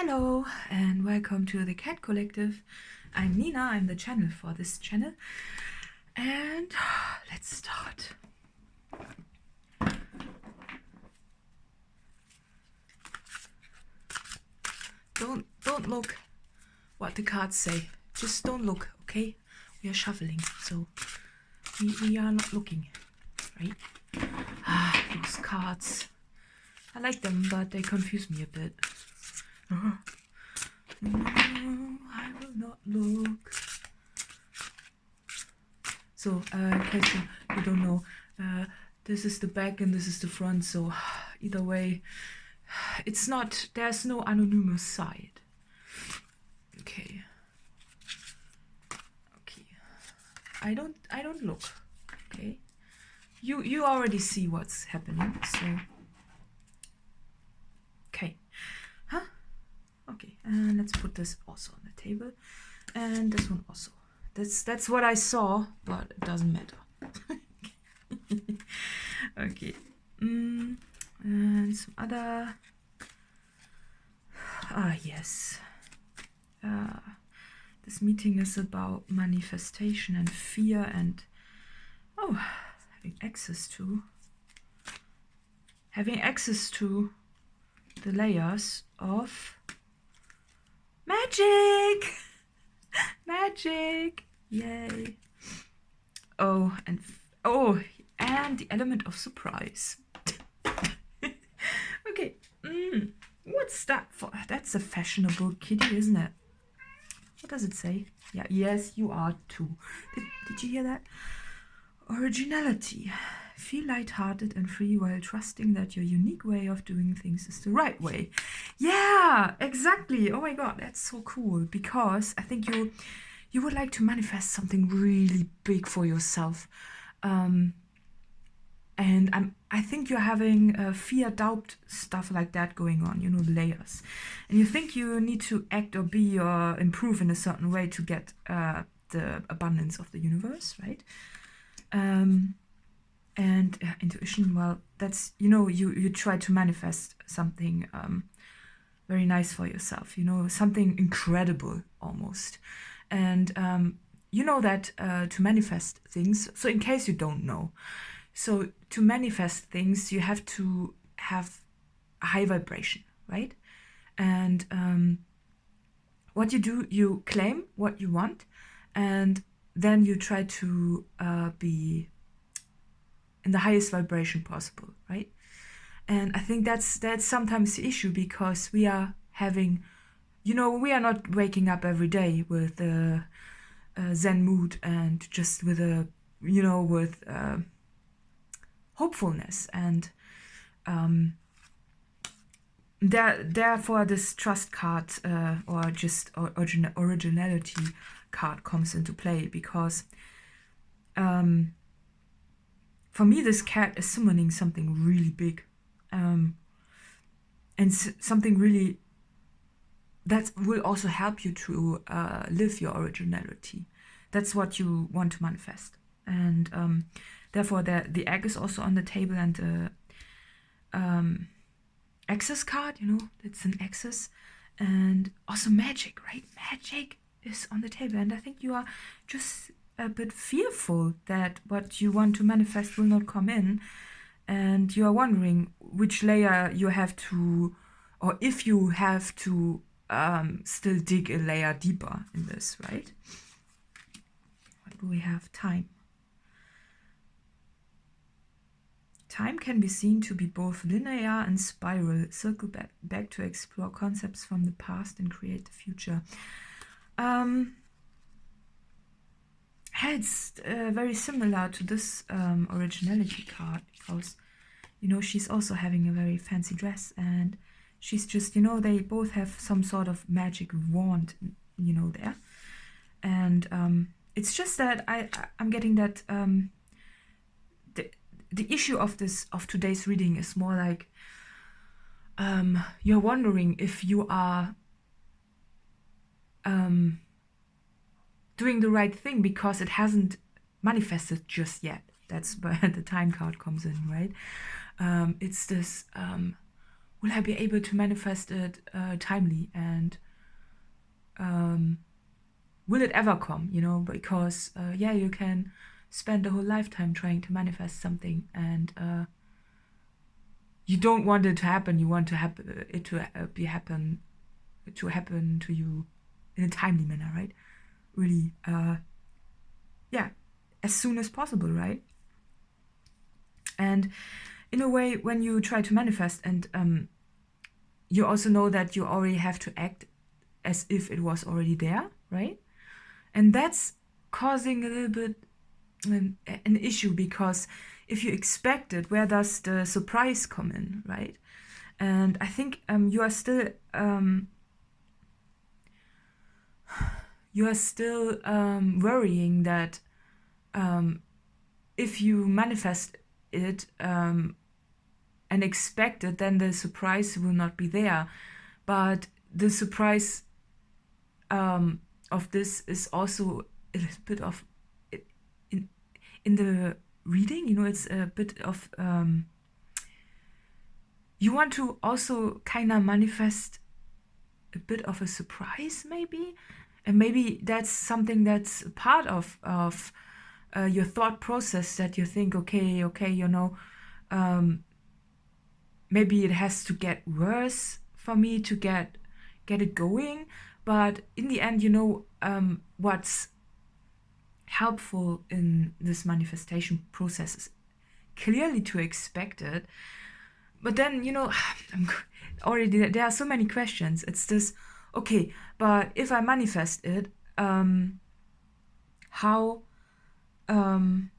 Hello and welcome to the Cat Collective. I'm Nina, I'm the channel for this channel. And let's start. Don't look what the cards say. Just don't look, okay? We are shuffling, so we are not looking, right? Those cards. I like them, but they confuse me a bit. No, I will not look. So, in case you don't know, this is the back and this is the front, so either way, it's not, there's no anonymous side. Okay. Okay. I don't look, okay? You already see what's happening, so. Okay. Huh? Okay, and let's put this also on the table. And this one also. That's what I saw, but it doesn't matter. Okay. And some other. Yes. This meeting is about manifestation and fear and having access to the layers of magic. Magic. Yay. And the element of surprise. Okay. What's that for? That's a fashionable kitty, isn't it? What does it say? Yeah, yes, you are too. Did you hear that? Originality. Feel lighthearted and free while trusting that your unique way of doing things is the right way. Yeah, exactly. Oh my god, that's so cool. Because I think you would like to manifest something really big for yourself. And I think you're having fear, doubt, stuff like that going on, you know, layers. And you think you need to act or be or improve in a certain way to get the abundance of the universe, right? And intuition, well, that's, you know, you try to manifest something very nice for yourself, you know, something incredible almost. And you know that to manifest things, so in case you don't know, so to manifest things, you have to have a high vibration, right? And what you do, you claim what you want, and then you try to be in the highest vibration possible, right? And I think that's sometimes the issue, because we are having, you know, we are not waking up every day with a Zen mood and just with a, you know, with hopefulness. And therefore this trust card or just originality card comes into play, because for me, this cat is summoning something really big, and something really that will also help you to live your originality. That's what you want to manifest, and therefore the egg is also on the table, and the access card, you know, it's an access, and also magic, right? Magic is on the table, and I think you are just a bit fearful that what you want to manifest will not come in, and you are wondering which layer you have to, or if you have to still dig a layer deeper in this, right? What do we have? Time. Time can be seen to be both linear and spiral, circle back to explore concepts from the past and create the future. It's very similar to this originality card, because, you know, she's also having a very fancy dress, and she's just, you know, they both have some sort of magic wand, you know, there. And it's just that I'm getting that the issue of today's reading is more like you're wondering if you are doing the right thing, because it hasn't manifested just yet. That's where the time card comes in, right? It's this will I be able to manifest it timely, and will it ever come, because you can spend a whole lifetime trying to manifest something, and you don't want it to happen. You want to happen to you in a timely manner, right? Really, as soon as possible, right? And in a way, when you try to manifest, and you also know that you already have to act as if it was already there, right? And that's causing a little bit an issue, because if you expect it, where does the surprise come in, right? And I think you are still worrying that if you manifest it and expect it, then the surprise will not be there. But the surprise of this is also a little bit of in the reading, it's a bit of you want to also kind of manifest a bit of a surprise, maybe, and maybe that's something that's part of your thought process, that you think, okay, maybe it has to get worse for me to get it going. But in the end, what's helpful in this manifestation process is clearly to expect it. But then, already there are so many questions. It's this, okay, but if I manifest it, how can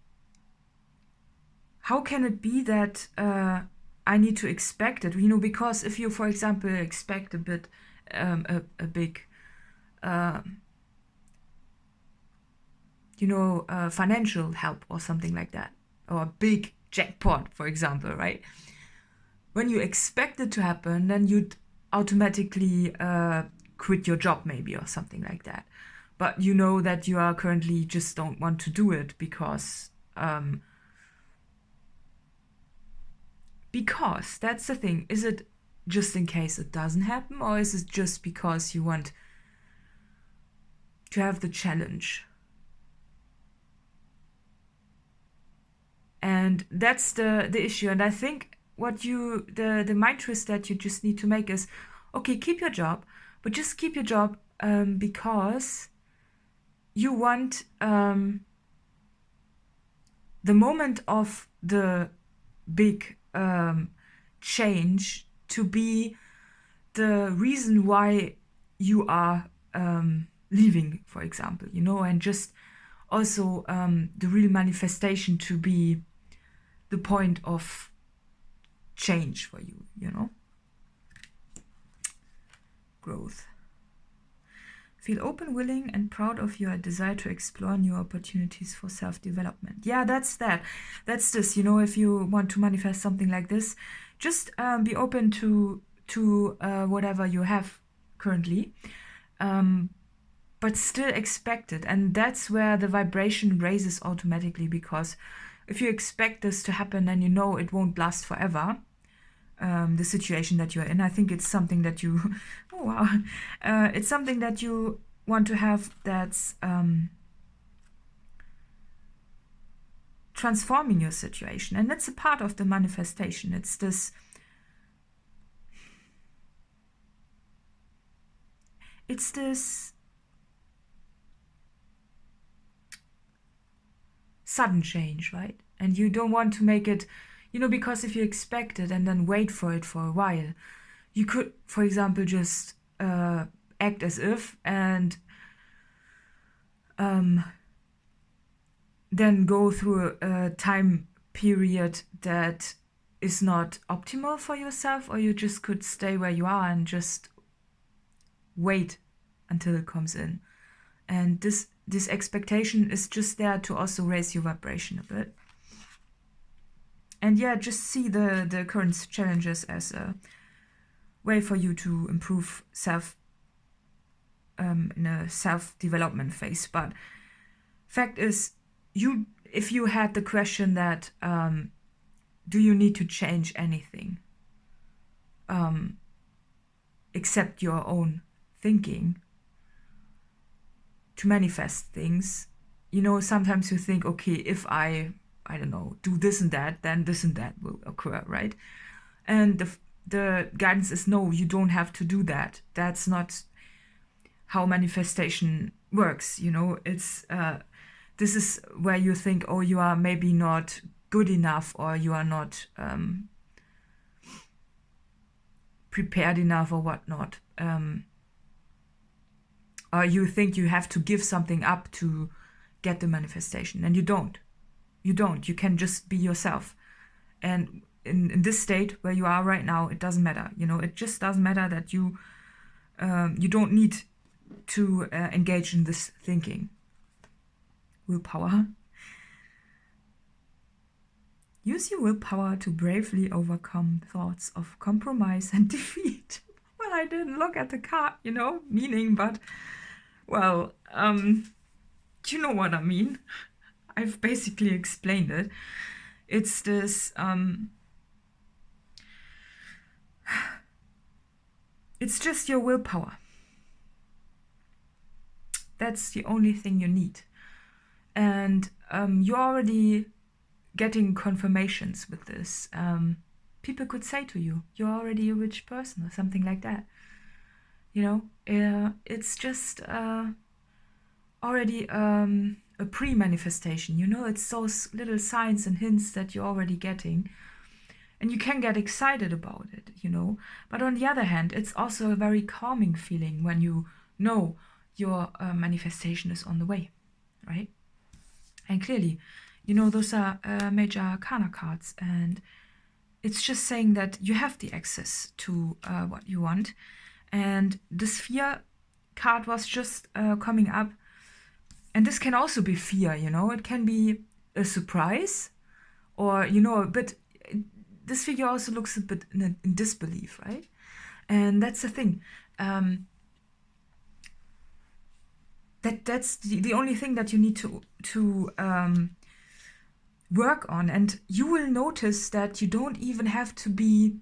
it be that I need to expect it? Because if you, for example, expect a bit, a big, financial help or something like that, or a big jackpot, for example, right? When you expect it to happen, then you'd automatically quit your job, maybe, or something like that. But you know that you are currently just don't want to do it because that's the thing. Is it just in case it doesn't happen, or is it just because you want to have the challenge? And that's the issue. And I think what the mind twist that you just need to make is, okay, keep your job, but just keep your job because you want the moment of the big change to be the reason why you are leaving, for example, and just also the real manifestation to be the point of change for you, Growth. Feel open, willing, and proud of your desire to explore new opportunities for self-development. Yeah, that's that. That's this, if you want to manifest something like this, just be open to whatever you have currently, but still expect it. And that's where the vibration raises automatically, because if you expect this to happen, then it won't last forever. The situation that you're in. I think it's something that you, oh wow, it's something that you want to have that's transforming your situation. And that's a part of the manifestation. It's this, sudden change, right? And you don't want to make it, because if you expect it and then wait for it for a while, you could, for example, just act as if, and then go through a time period that is not optimal for yourself, or you just could stay where you are and just wait until it comes in. And this expectation is just there to also raise your vibration a bit. And just see the current challenges as a way for you to improve in a self-development phase. But fact is, if you had the question that do you need to change anything, accept your own thinking to manifest things. You know, sometimes you think, okay, if I don't know, do this and that, then this and that will occur, right? And the guidance is, no, you don't have to do that. That's not how manifestation works, you know. It's this is where you think, oh, you are maybe not good enough, or you are not prepared enough, or whatnot. Or you think you have to give something up to get the manifestation, and you don't. You don't. You can just be yourself. And in this state where you are right now, it doesn't matter. You know, it just doesn't matter that you don't need to engage in this thinking. Willpower. Use your willpower to bravely overcome thoughts of compromise and defeat. Well, I didn't look at the card, you know, meaning, but, well, you know what I mean. I've basically explained it. It's this, it's just your willpower. That's the only thing you need. And you're already getting confirmations with this. People could say to you, you're already a rich person, or something like that. You know, it's just already a pre-manifestation. You know, it's those little signs and hints that you're already getting. And you can get excited about it, you know. But on the other hand, it's also a very calming feeling when you know your manifestation is on the way, right? And clearly, you know, those are major arcana cards, and it's just saying that you have the access to what you want. And the Sphere card was just coming up, and this can also be fear, you know. It can be a surprise, or, you know, a bit. This figure also looks a bit in disbelief, right? And that's the thing. That's the only thing that you need to work on. And you will notice that you don't even have to be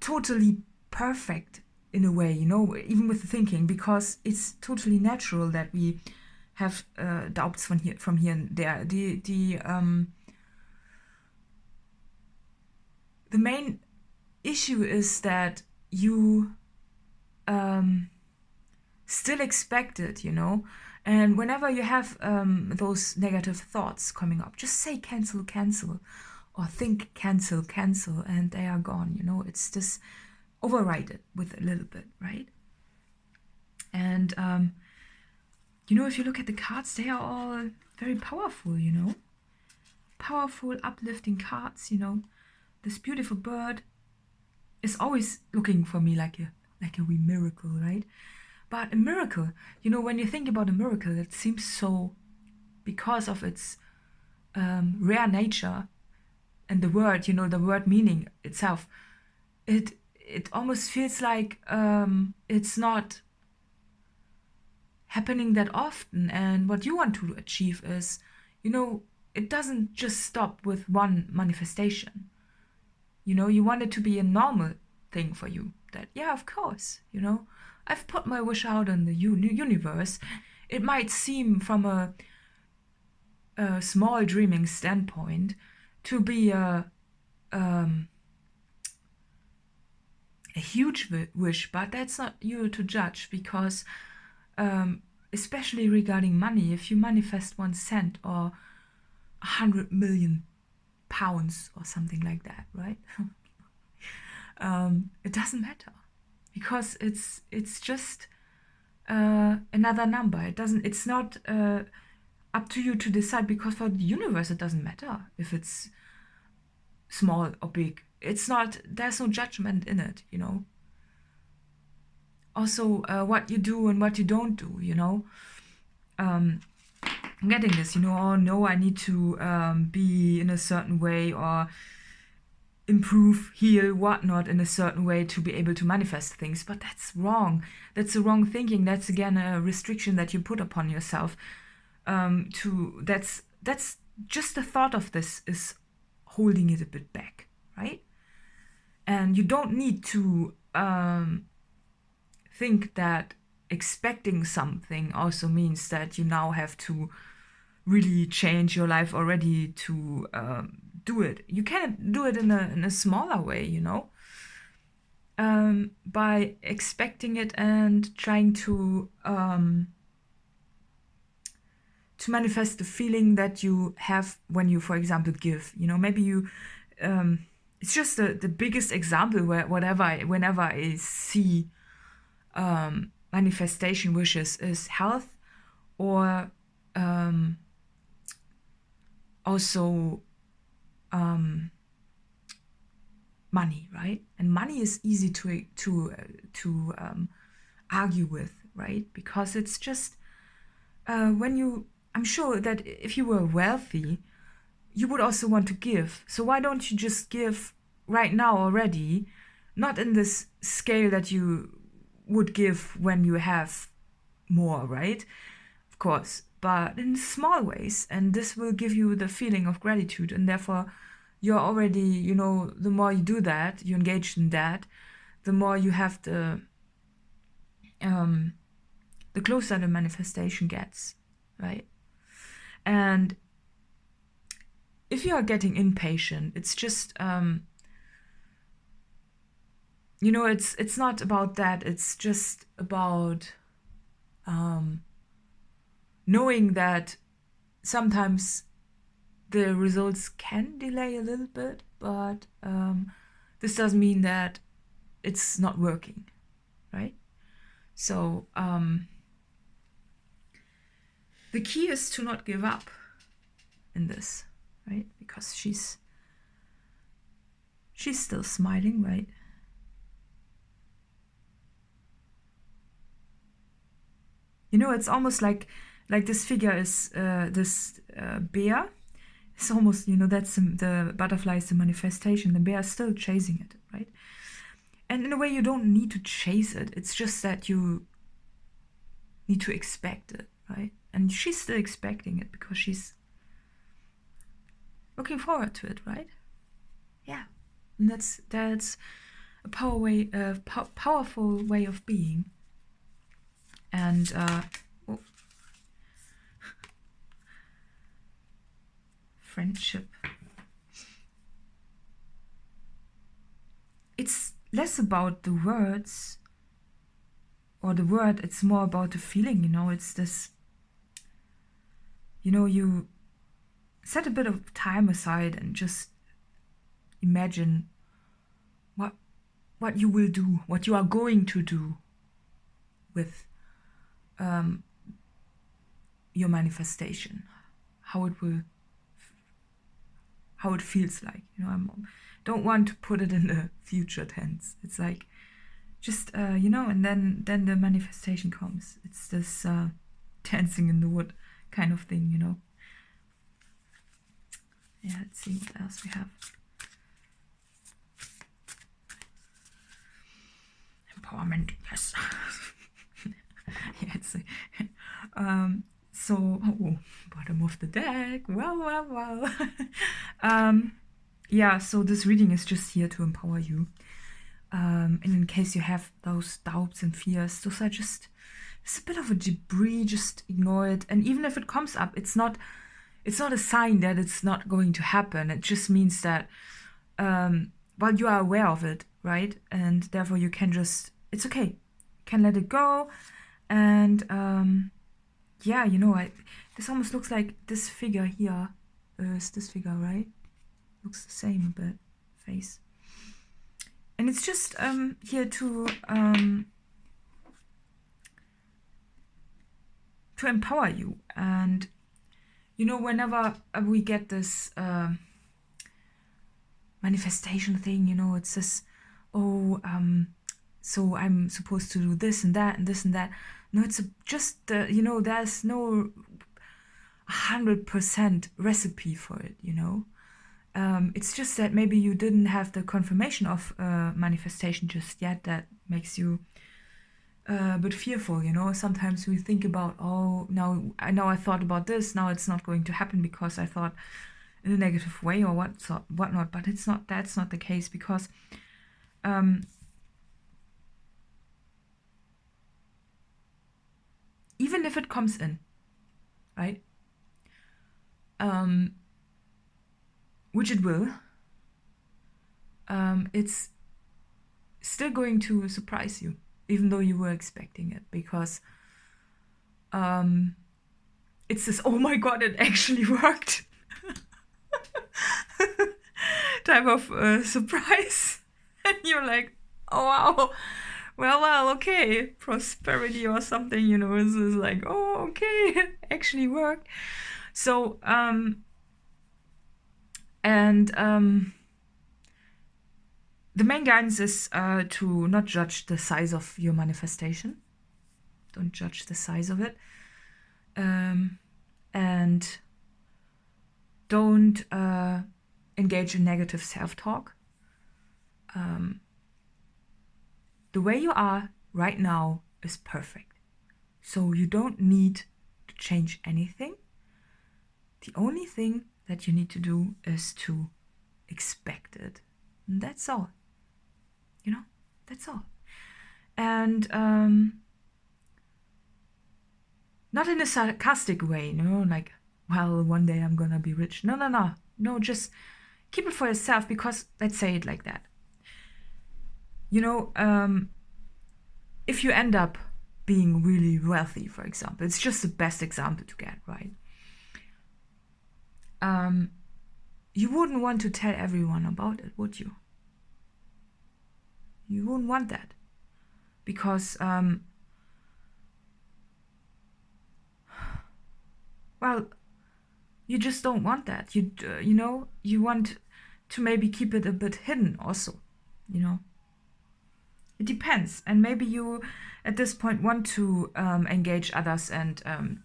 totally perfect in a way, you know, even with the thinking, because it's totally natural that we have doubts from here and there. The main issue is that you still expect it, you know. And whenever you have those negative thoughts coming up, just say cancel, cancel, or think cancel, cancel, and they are gone, you know. It's just override it with a little bit, right? And, you know, if you look at the cards, they are all very powerful, you know. Powerful, uplifting cards, you know. This beautiful bird is always looking for me like a wee miracle, right? But a miracle, you know, when you think about a miracle, it seems so, because of its rare nature and the word, you know, the word meaning itself, it almost feels like it's not happening that often. And what you want to achieve is, you know, it doesn't just stop with one manifestation. You know, you want it to be a normal thing for you. That, yeah, of course, you know, I've put my wish out in the universe. It might seem from a small dreaming standpoint to be a huge wish, but that's not you to judge, because especially regarding money, if you manifest 1 cent or 100 million pounds or something like that, right? It doesn't matter, because it's just another number. It's not up to you to decide, because for the universe it doesn't matter if it's small or big. It's not, there's no judgment in it, you know. Also, what you do and what you don't do, you know. I'm getting this, you know, oh no, I need to be in a certain way, or improve, heal, whatnot in a certain way to be able to manifest things. But that's wrong. That's the wrong thinking. That's again a restriction that you put upon yourself. That's just the thought of this is holding it a bit back, right? And you don't need to think that expecting something also means that you now have to really change your life already to do it. You can do it in a smaller way, you know, by expecting it and trying to manifest the feeling that you have when you, for example, give. You know, maybe you. It's just the biggest example whenever I see manifestation wishes is health, or also money, right? And money is easy to argue with, right? Because it's just when you. I'm sure that if you were wealthy, you would also want to give. So why don't you just give right now already? Not in this scale that you would give when you have more, right? Of course, but in small ways. And this will give you the feeling of gratitude. And therefore, you're already, you know, the more you do that, you engage in that, the more you have the closer the manifestation gets, right? And if you are getting impatient, it's just, you know, it's not about that. It's just about knowing that sometimes the results can delay a little bit, but this doesn't mean that it's not working, right? So the key is to not give up in this, right? Because she's still smiling, right? You know, it's almost like this figure is this bear. It's almost, you know, that's the butterfly is the manifestation. The bear is still chasing it, right? And in a way, you don't need to chase it. It's just that you need to expect it, right? And she's still expecting it because she's looking forward to it, right? Yeah, and that's a powerful way of being. And friendship. It's less about the words or the word, it's more about the feeling, you know. It's this, you know, you set a bit of time aside and just imagine what you will do, what you are going to do with your manifestation, how it feels like, you know. I don't want to put it in the future tense. It's like just you know, and then the manifestation comes. It's this dancing in the wood kind of thing, you know. Yeah, let's see what else we have. Empowerment, yes. Yeah, it's so bottom of the deck. Well. Yeah, so this reading is just here to empower you. And in case you have those doubts and fears, those are just, it's a bit of a debris, just ignore it. And even if it comes up, it's not a sign that it's not going to happen. It just means that, well, you are aware of it, right? And therefore you can just, it's okay. You can let it go. And yeah, you know, this almost looks like this figure here. Is this figure, right? Looks the same a bit, face. And it's just here to empower you. And you know, whenever we get this manifestation thing, you know, it says, oh, so I'm supposed to do this and that and this and that. No, it's just, you know, there's no 100% recipe for it, you know. It's just that maybe you didn't have the confirmation of manifestation just yet. That makes you a bit fearful, you know. Sometimes we think about, oh, now I thought about this, now it's not going to happen because I thought in a negative way or whatnot. But it's not. That's not the case, because even if it comes in, right? Which it will, it's still going to surprise you, even though you were expecting it, because it's this, oh my god, it actually worked type of surprise. And you're like, oh wow, well, okay, prosperity or something, you know, is like, oh, okay, it actually worked. So, the main guidance is to not judge the size of your manifestation. Don't judge the size of it. And don't engage in negative self-talk. The way you are right now is perfect. So you don't need to change anything. The only thing that you need to do is to expect it. And that's all. You know, that's all. And not in a sarcastic way, you know, like, well, one day I'm gonna be rich. No, just keep it for yourself, because let's say it like that. You know, if you end up being really wealthy, for example, it's just the best example to get, right? You wouldn't want to tell everyone about it, would you? You wouldn't want that, because well, you just don't want that. You know, you want to maybe keep it a bit hidden also, you know. It depends, and maybe you at this point want to engage others and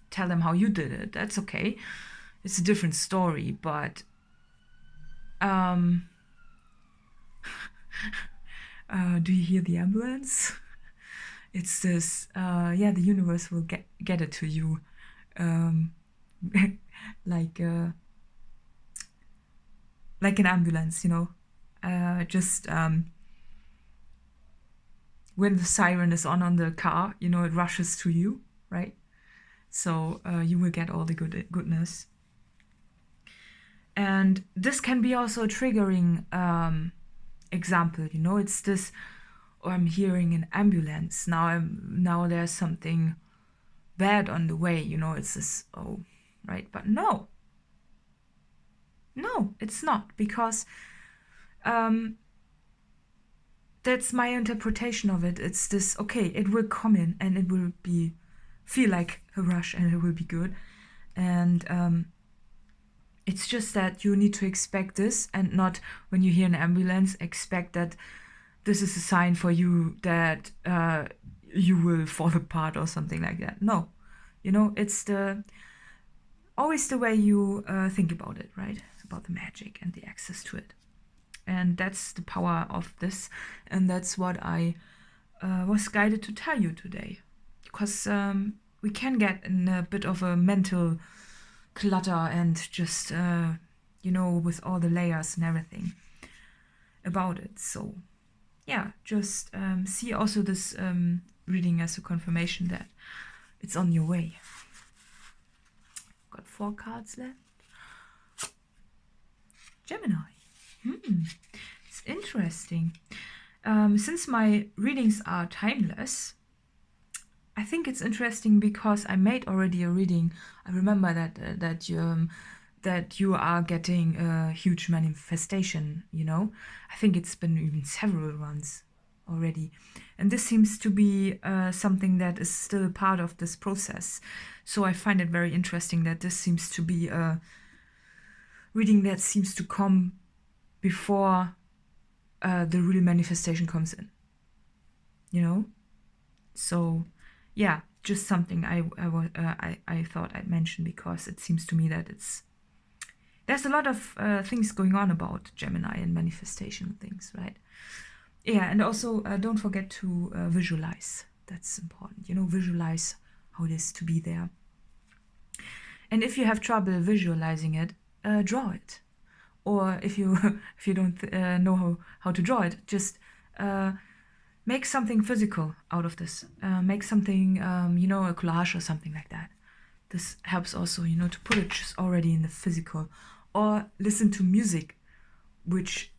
tell them how you did it. That's okay. It's a different story, but do you hear the ambulance? It's this, yeah, the universe will get it to you, like an ambulance, you know, just when the siren is on the car, you know, it rushes to you, right? So you will get all the goodness. And this can be also a triggering example, you know. It's this, or I'm hearing an ambulance now there's something bad on the way, you know. It's this, oh, right? But no, it's not, because that's my interpretation of it. It's this, okay, it will come in and it will feel like a rush and it will be good. And it's just that you need to expect this, and not, when you hear an ambulance, expect that this is a sign for you that you will fall apart or something like that. No, you know, it's always the way you think about it, right? About the magic and the access to it. And that's the power of this, and that's what I was guided to tell you today, because we can get in a bit of a mental clutter and just, you know, with all the layers and everything about it. So yeah, just see also this reading as a confirmation that it's on your way. Got 4 cards left. Gemini. It's interesting. Since my readings are timeless, I think it's interesting because I made already a reading. I remember that you are getting a huge manifestation, you know. I think it's been even several ones already. And this seems to be something that is still part of this process. So I find it very interesting that this seems to be a reading that seems to come before the real manifestation comes in, you know. So yeah, just something I thought I'd mention, because it seems to me that there's a lot of things going on about Gemini and manifestation things, right? Yeah, and also don't forget to visualize. That's important, you know, visualize how it is to be there. And if you have trouble visualizing it, draw it. Or if you don't know how to draw it, just make something physical out of this. Make something, a collage or something like that. This helps also, to put it just already in the physical. Or listen to music, which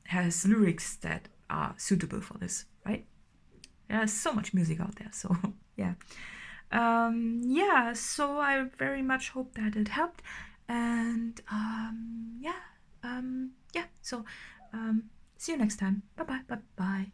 has lyrics that are suitable for this, right? There's so much music out there, so yeah. So I very much hope that it helped. And so see you next time. Bye-bye.